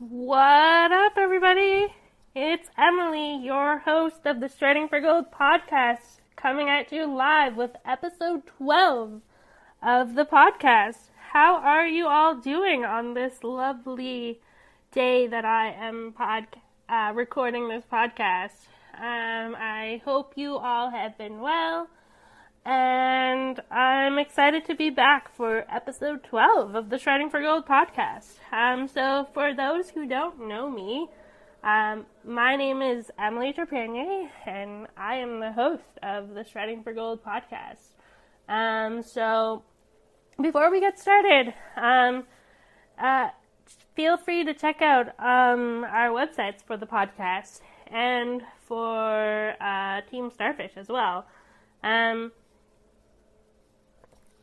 What up, everybody? It's Emily, your host of the Striding for Gold podcast, coming at you live with episode 12 of the podcast. How are you all doing on this lovely day that I am recording this podcast? I hope you all have been well, and I'm excited to be back for episode 12 of the Striding for Gold podcast. So for those who don't know me, my name is Emily Trepanier, and I am the host of the Striding for Gold podcast. So before we get started, feel free to check out our websites for the podcast and for Team Starfish as well.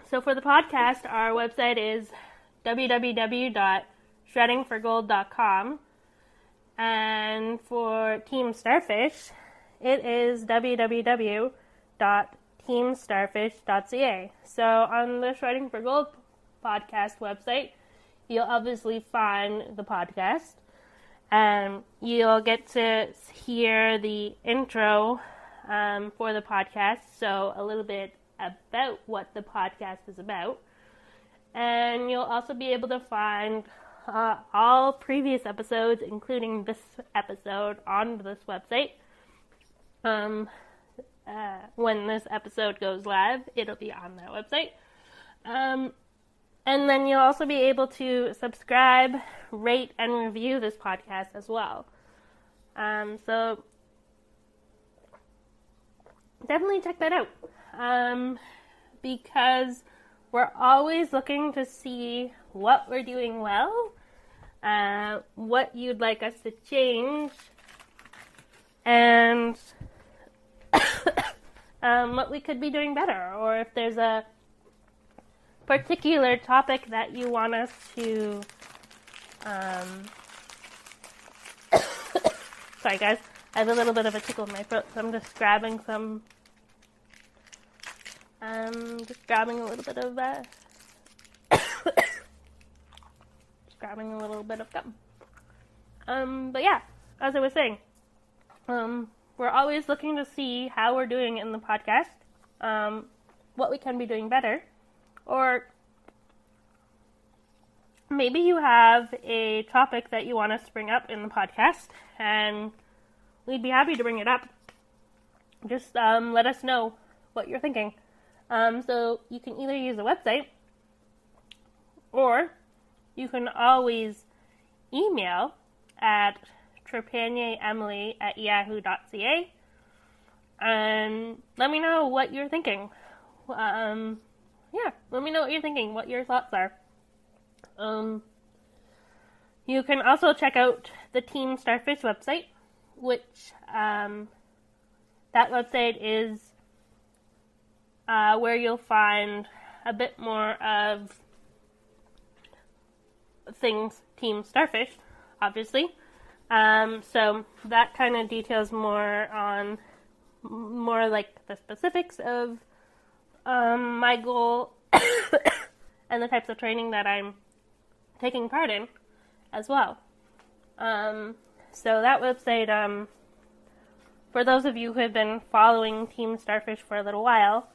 So for the podcast, our website is www.shreddingforgold.com, and for Team Starfish, it is www.teamstarfish.ca. So on the Shredding for Gold podcast website, you'll obviously find the podcast, and you'll get to hear the intro for the podcast, so a little bit about what the podcast is about. And you'll also be able to find all previous episodes, including this episode, on this website. When this episode goes live, it'll be on that website. And then you'll also be able to subscribe, rate, and review this podcast as well. So definitely check that out. Because we're always looking to see what we're doing well, what you'd like us to change, and what we could be doing better, or if there's a particular topic that you want us to sorry guys, I have a little bit of a tickle in my throat, so I'm just grabbing a little bit of gum. But yeah, as I was saying, we're always looking to see how we're doing in the podcast, what we can be doing better, or maybe you have a topic that you want us to bring up in the podcast, and we'd be happy to bring it up. Just let us know what you're thinking. So you can either use the website, or you can always email at trepanieremily@yahoo.ca and let me know what you're thinking. Let me know what you're thinking, what your thoughts are. You can also check out the Team Starfish website, which that website is where you'll find a bit more of things Team Starfish, obviously. So that kind of details more like the specifics of my goal and the types of training that I'm taking part in as well. So that website, for those of you who have been following Team Starfish for a little while,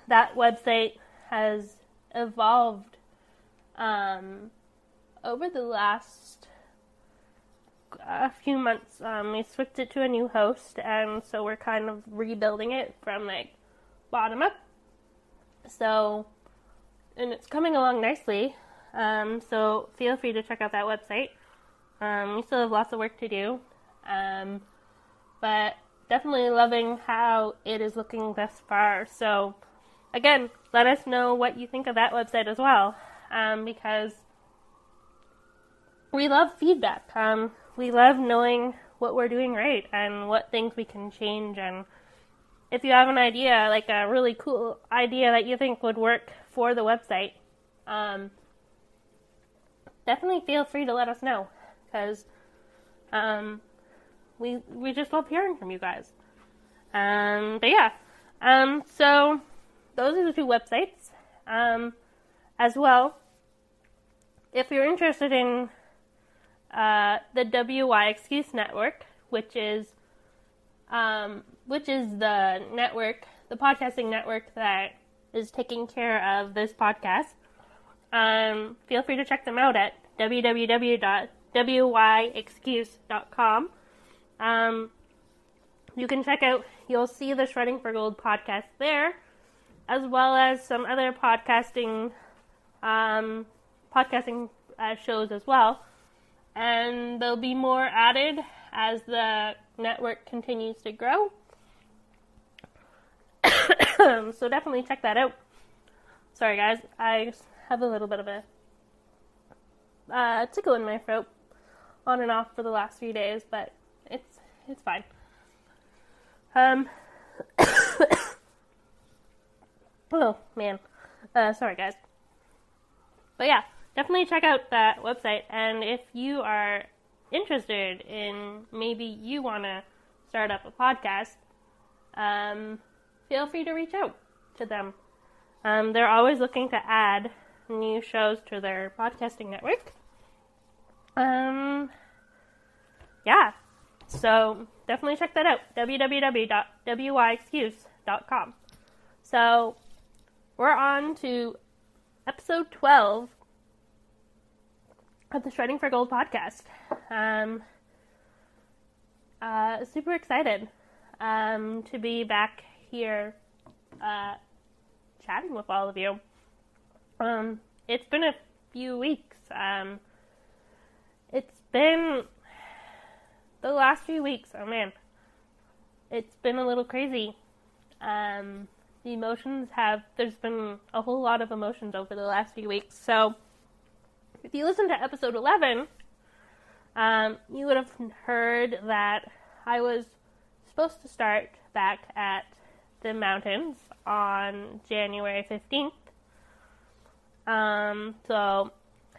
that website has evolved over the last few months. We switched it to a new host, and so we're kind of rebuilding it from bottom up. So, and it's coming along nicely. So feel free to check out that website. We still have lots of work to do, but definitely loving how it is looking thus far. So again, let us know what you think of that website as well, because we love feedback. We love knowing what we're doing right and what things we can change. And if you have an idea, like a really cool idea that you think would work for the website, definitely feel free to let us know, because we just love hearing from you guys. But yeah, so those are the two websites. As well, if you're interested in the WY Excuse Network, which is the network, the podcasting network that is taking care of this podcast, feel free to check them out at www.wyexcuse.com. You can you'll see the Shredding for Gold podcast there, as well as some other podcasting shows as well. And there'll be more added as the network continues to grow. So definitely check that out. Sorry guys, I have a little bit of a tickle in my throat on and off for the last few days, but it's fine. Oh man, sorry guys. But yeah, definitely check out that website, and if you are interested in, maybe you want to start up a podcast, feel free to reach out to them. They're always looking to add new shows to their podcasting network. Yeah, so definitely check that out, www.wyexcuse.com. So we're on to episode 12 of the Shredding for Gold podcast. Super excited to be back here chatting with all of you. It's been a few weeks. It's been the last few weeks. Oh man, it's been a little crazy. The emotions there's been a whole lot of emotions over the last few weeks. So if you listen to episode 11, you would have heard that I was supposed to start back at the mountains on January 15th. So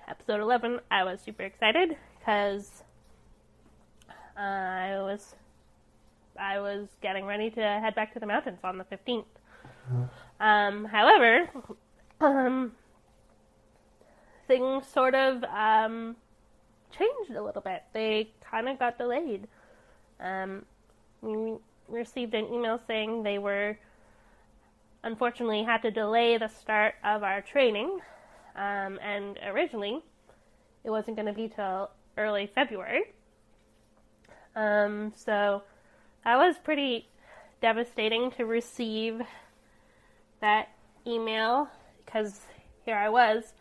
episode 11, I was super excited because I was getting ready to head back to the mountains on the 15th. However, things sort of changed a little bit. They kind of got delayed. We received an email saying they were unfortunately had to delay the start of our training, and originally it wasn't going to be till early February. So that was pretty devastating to receive that email, because here I was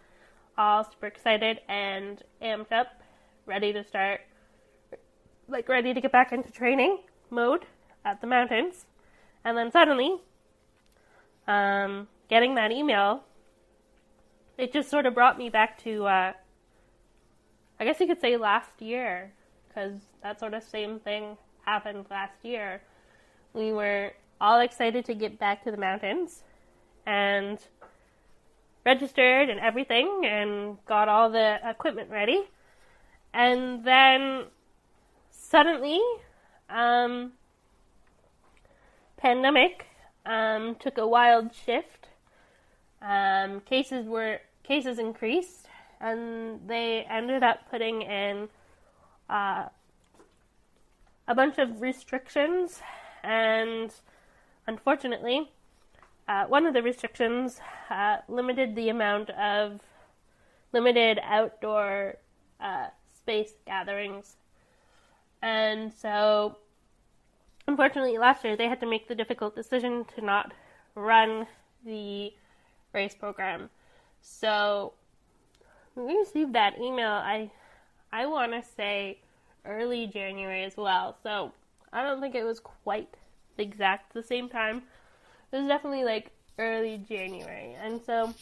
all super excited and amped up, ready to start, ready to get back into training mode at the mountains. And then suddenly, getting that email, it just sort of brought me back to, I guess you could say last year, because that sort of same thing happened last year. We were all excited to get back to the mountains and registered and everything and got all the equipment ready. And then suddenly, pandemic took a wild shift. Cases increased, and they ended up putting in a bunch of restrictions. And unfortunately, one of the restrictions limited the amount of limited outdoor space gatherings. And so, unfortunately, last year they had to make the difficult decision to not run the race program. So, we received that email, I want to say early January as well. So, I don't think it was quite exact the same time. It was definitely early January. And so,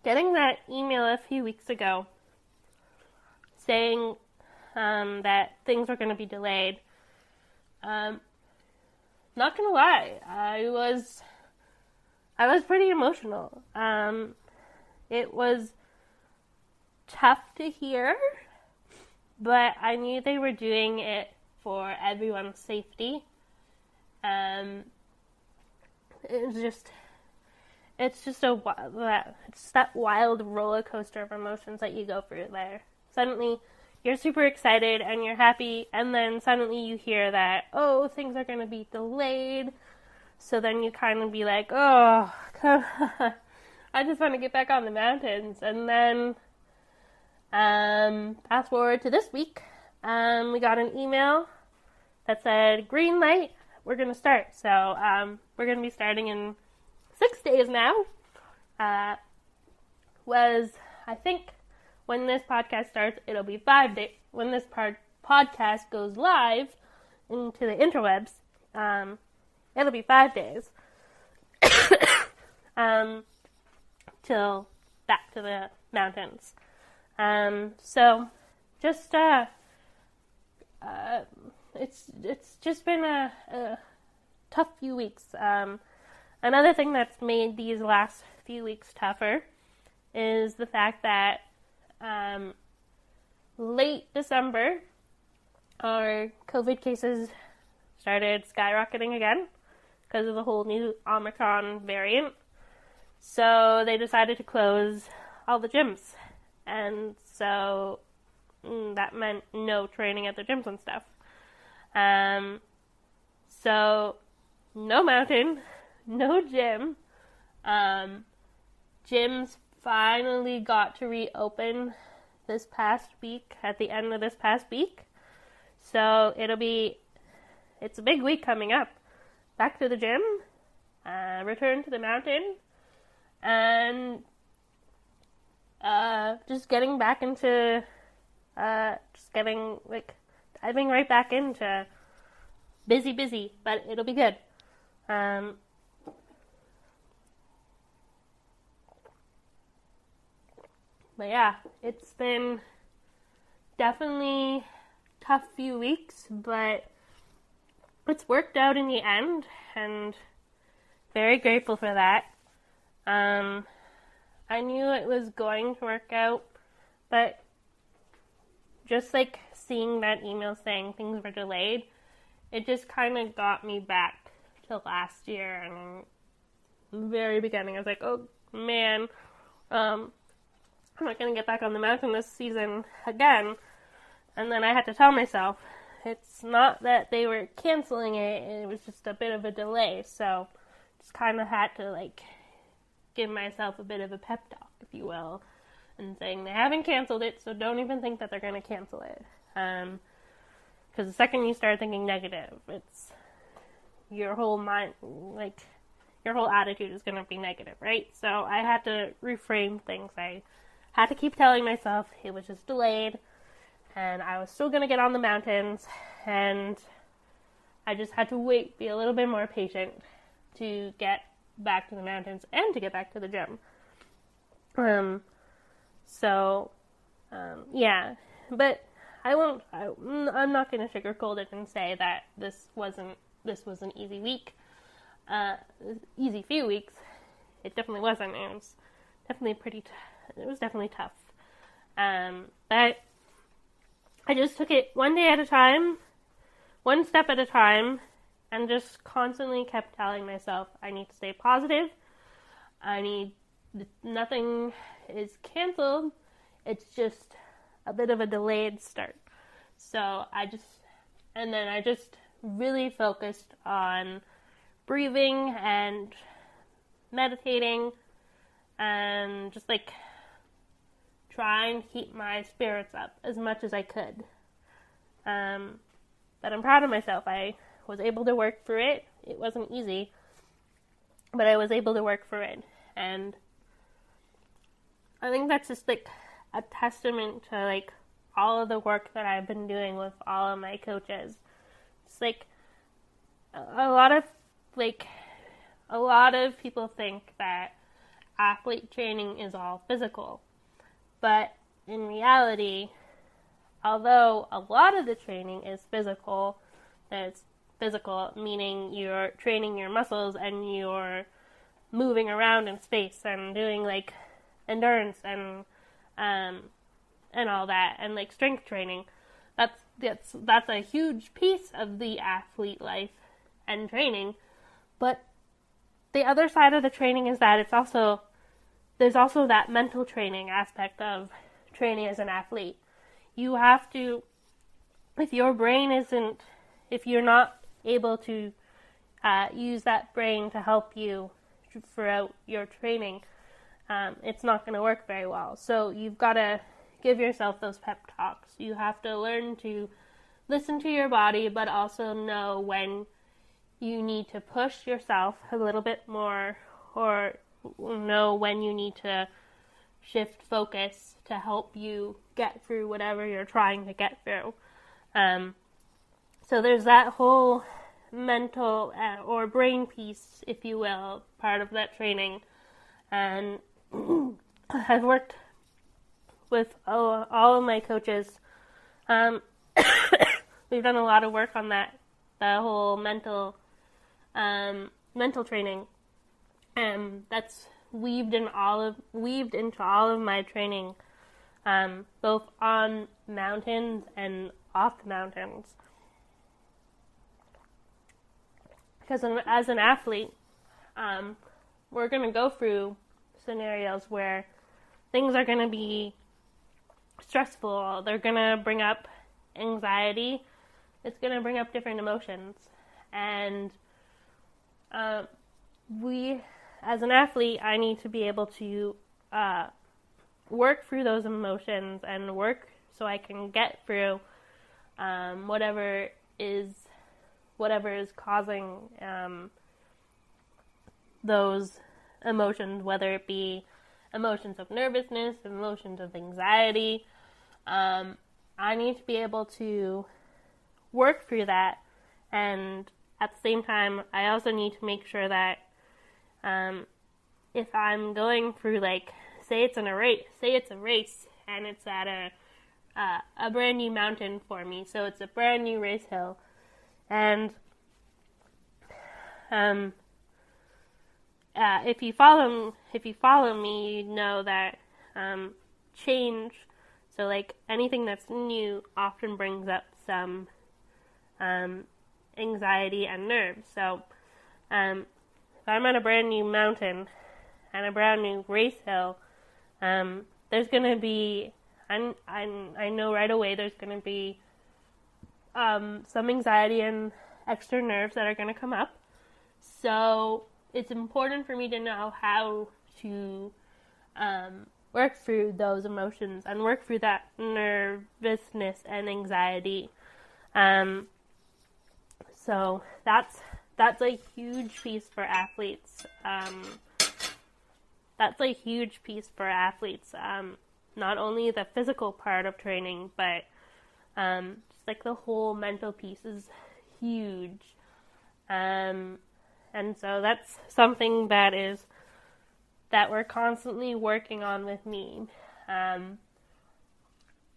getting that email a few weeks ago saying that things were going to be delayed, not gonna lie, I was pretty emotional. It was tough to hear, but I knew they were doing it for everyone's safety. It it's just it's that wild roller coaster of emotions that you go through there. Suddenly, you're super excited and you're happy, and then suddenly you hear that, oh, things are going to be delayed. So then you kind of be like, oh, come on. I just want to get back on the mountains. And then, fast forward to this week, we got an email that said, green light, we're going to start. So, we're going to be starting in 6 days now. I think, when this podcast starts, it'll be 5 days. When this podcast goes live into the interwebs, it'll be 5 days. Till back to the mountains. So just it's just been a tough few weeks. Another thing that's made these last few weeks tougher is the fact that late December our COVID cases started skyrocketing again because of the whole new Omicron variant. So they decided to close all the gyms. And so that meant no training at the gyms and stuff. So no mountain, no gym. Gyms finally got to reopen this past week, at the end of this past week. So it's a big week coming up. Back to the gym, return to the mountain, and just getting back into, diving right back into busy, but it'll be good. But yeah, it's been definitely tough few weeks, but it's worked out in the end, and very grateful for that. I knew it was going to work out, but just like seeing that email saying things were delayed, it just kind of got me back to last year, and in the very beginning I was like, oh man, I'm not going to get back on the mountain this season again. And then I had to tell myself, it's not that they were canceling it, it was just a bit of a delay. So just kind of had to give myself a bit of a pep talk, if you will, and saying they haven't canceled it, so don't even think that they're going to cancel it. Because the second you start thinking negative, it's your whole mind, your whole attitude is going to be negative, right? So I had to reframe things. I had to keep telling myself it was just delayed, and I was still going to get on the mountains, and I just had to wait, be a little bit more patient to get back to the mountains and to get back to the gym. Yeah, but I'm not going to sugarcoat it and say that this was an easy week, easy few weeks. It definitely wasn't. It was definitely it was definitely tough. But I just took it one day at a time, one step at a time, and just constantly kept telling myself, I need to stay positive. Nothing is canceled. It's just a bit of a delayed start. So I just really focused on breathing and meditating and just trying to keep my spirits up as much as I could. But I'm proud of myself. I was able to work through it. It wasn't easy, but I was able to work through it. And I think that's just a testament to all of the work that I've been doing with all of my coaches. It's a lot of people think that athlete training is all physical. But in reality, although a lot of the training is physical, it's physical meaning you're training your muscles and you're moving around in space and doing endurance and all that, and strength training. That's a huge piece of the athlete life and training, but the other side of the training is that there's also that mental training aspect of training as an athlete. You have to, if you're not able to use that brain to help you throughout your training, it's not going to work very well. So you've got to give yourself those pep talks. You have to learn to listen to your body, but also know when you need to push yourself a little bit more, or know when you need to shift focus to help you get through whatever you're trying to get through. So there's that whole mental or brain piece, if you will, part of that training. And I've worked with all of my coaches. We've done a lot of work on that, the whole mental training. That's weaved into all of my training, both on mountains and off the mountains. Because as an athlete, we're going to go through scenarios where things are going to be stressful. They're going to bring up anxiety. It's going to bring up different emotions. And as an athlete, I need to be able to work through those emotions and work so I can get through whatever is causing those emotions, whether it be emotions of nervousness, emotions of anxiety. I need to be able to work through that, and at the same time, I also need to make sure that if I'm going through, like, say it's a race, and it's at a brand new mountain for me, so it's a brand new race hill, and if you follow me, you know that change, so like anything that's new often brings up some anxiety and nerves. So if I'm at a brand new mountain and a brand new race hill, there's going to be, I know right away there's going to be some anxiety and extra nerves that are going to come up. So it's important for me to know how to work through those emotions and work through that nervousness and anxiety. So that's a huge piece for athletes. Not only the physical part of training, but just like the whole mental piece is huge. And so that's something that we're constantly working on with me,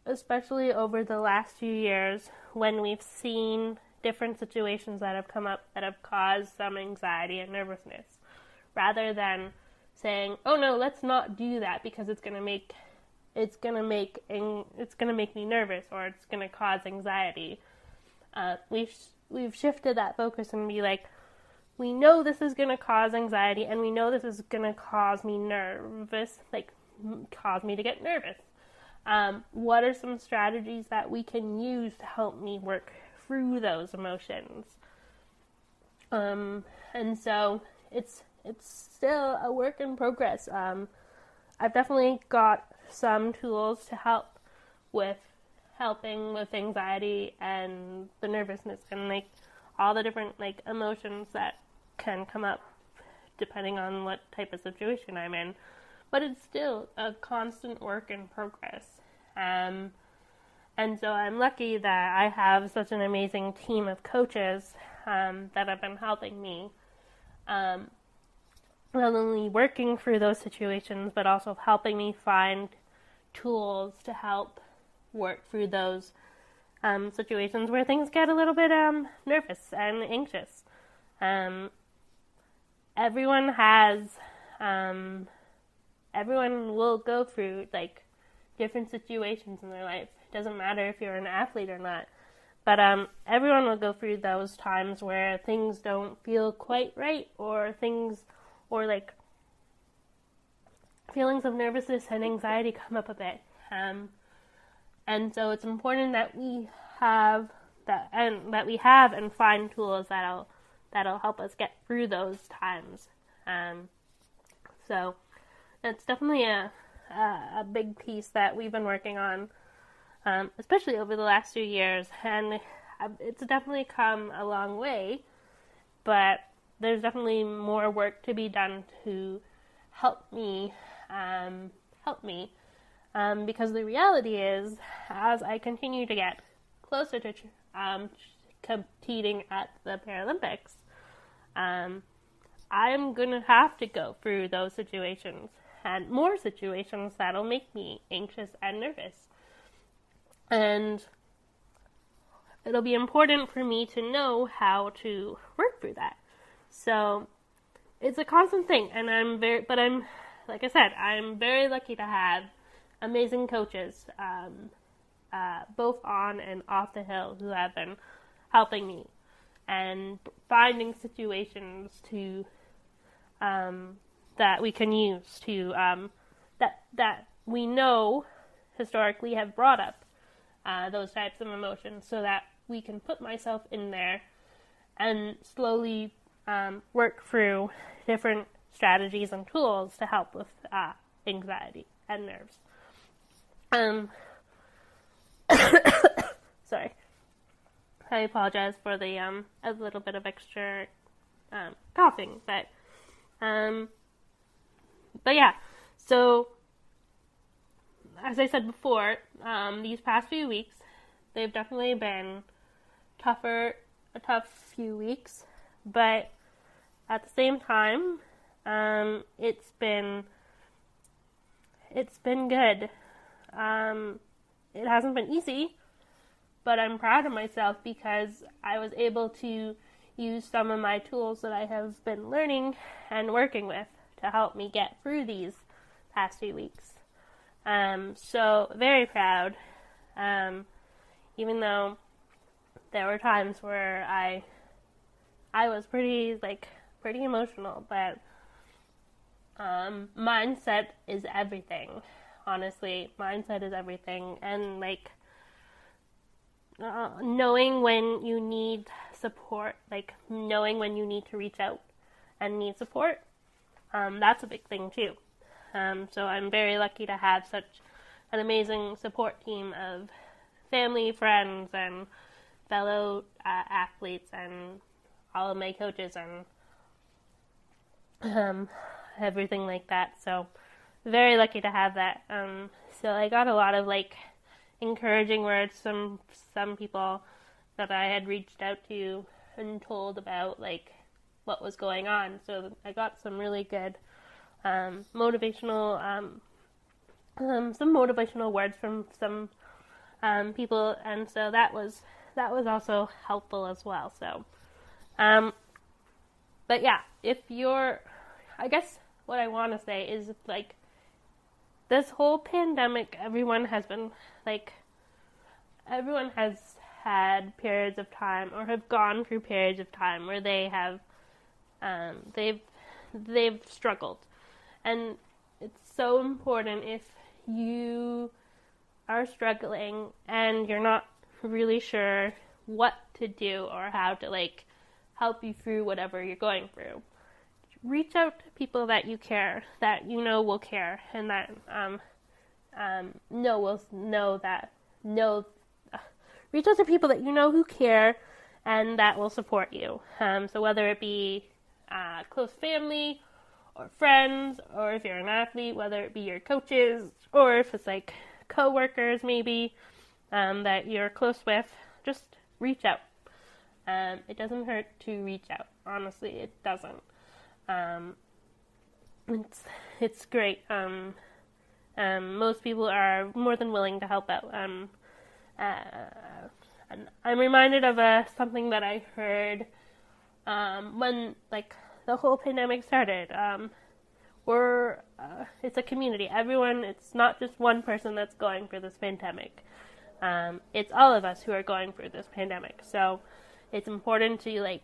especially over the last few years when we've seen different situations that have come up that have caused some anxiety and nervousness, rather than saying, "Oh no, let's not do that because it's gonna make me nervous or it's gonna cause anxiety." We've shifted that focus and be like, we know this is going to cause anxiety, and we know this is going to cause me cause me to get nervous. What are some strategies that we can use to help me work through those emotions? And so it's still a work in progress. I've definitely got some tools to helping with anxiety and the nervousness and like all the different like emotions that can come up depending on what type of situation I'm in, but it's still a constant work in progress. And so I'm lucky that I have such an amazing team of coaches that have been helping me, not only working through those situations, but also helping me find tools to help work through those situations where things get a little bit nervous and anxious. Everyone will go through like different situations in their life. It doesn't matter if you're an athlete or not, but everyone will go through those times where things don't feel quite right, or things or like feelings of nervousness and anxiety come up a bit. And so it's important that we have and find tools that'll help us get through those times. So it's definitely a big piece that we've been working on, especially over the last 2 years, and it's definitely come a long way, but there's definitely more work to be done to help me, because the reality is, as I continue to get closer to competing at the Paralympics, I'm going to have to go through those situations and more situations that'll make me anxious and nervous. And it'll be important for me to know how to work through that. So it's a constant thing, and like I said, I'm very lucky to have amazing coaches, both on and off the hill, who have been helping me and finding situations to that we can use to that we know historically have brought up those types of emotions, so that we can put myself in there and slowly work through different strategies and tools to help with anxiety and nerves. Sorry. I apologize for the a little bit of extra coughing, but yeah. So as I said before, these past few weeks, they've definitely been a tough few weeks, but at the same time, it's been good. It hasn't been easy, but I'm proud of myself because I was able to use some of my tools that I have been learning and working with to help me get through these past few weeks. So very proud, even though there were times where I was pretty emotional, but mindset is everything. Honestly, mindset is everything, and knowing when you need support, knowing when you need to reach out and need support, that's a big thing too. So I'm very lucky to have such an amazing support team of family, friends, and fellow athletes, and all of my coaches, and everything like that. So very lucky to have that. So I got a lot of encouraging words from some people that I had reached out to and told about what was going on. So I got some really good motivational words from some people, and so that was also helpful as well. So but yeah, I guess what I want to say is this whole pandemic, everyone has had periods of time, or have gone through periods of time where they have they've struggled. And it's so important, if you are struggling and you're not really sure what to do or how to help you through whatever you're going through, reach out to people that you care, that you know will care, and that reach out to people that you know who care and that will support you. So whether it be close family or friends, or if you're an athlete, whether it be your coaches, or if it's co-workers maybe that you're close with, just reach out. It doesn't hurt to reach out. Honestly, it doesn't. It's great. Most people are more than willing to help out. And I'm reminded of something that I heard when the whole pandemic started. It's a community. Everyone, it's not just one person that's going through this pandemic. It's all of us who are going through this pandemic. So it's important to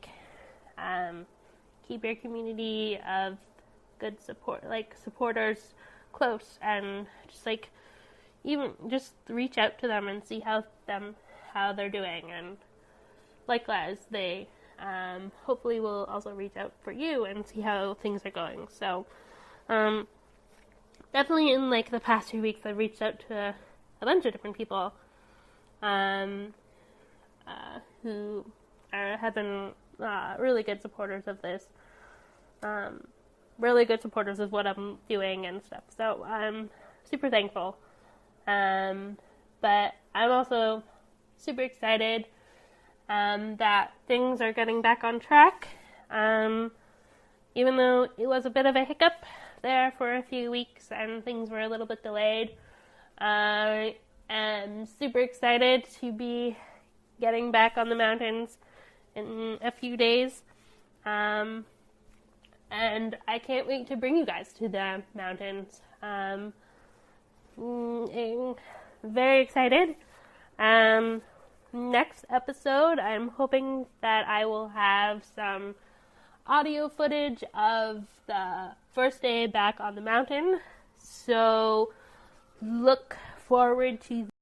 keep your community of good supporters close, and just like even just reach out to them and see how they're doing, and likewise they hopefully will also reach out for you and see how things are going. So definitely in like the past 2 weeks I've reached out to a bunch of different people who have been really good supporters of this, really good supporters of what I'm doing and stuff. So I'm super thankful. But I'm also super excited that things are getting back on track. Even though it was a bit of a hiccup there for a few weeks and things were a little bit delayed, I am super excited to be getting back on the mountains in a few days. And I can't wait to bring you guys to the mountains. I'm very excited. Next episode, I'm hoping that I will have some audio footage of the first day back on the mountain. So look forward to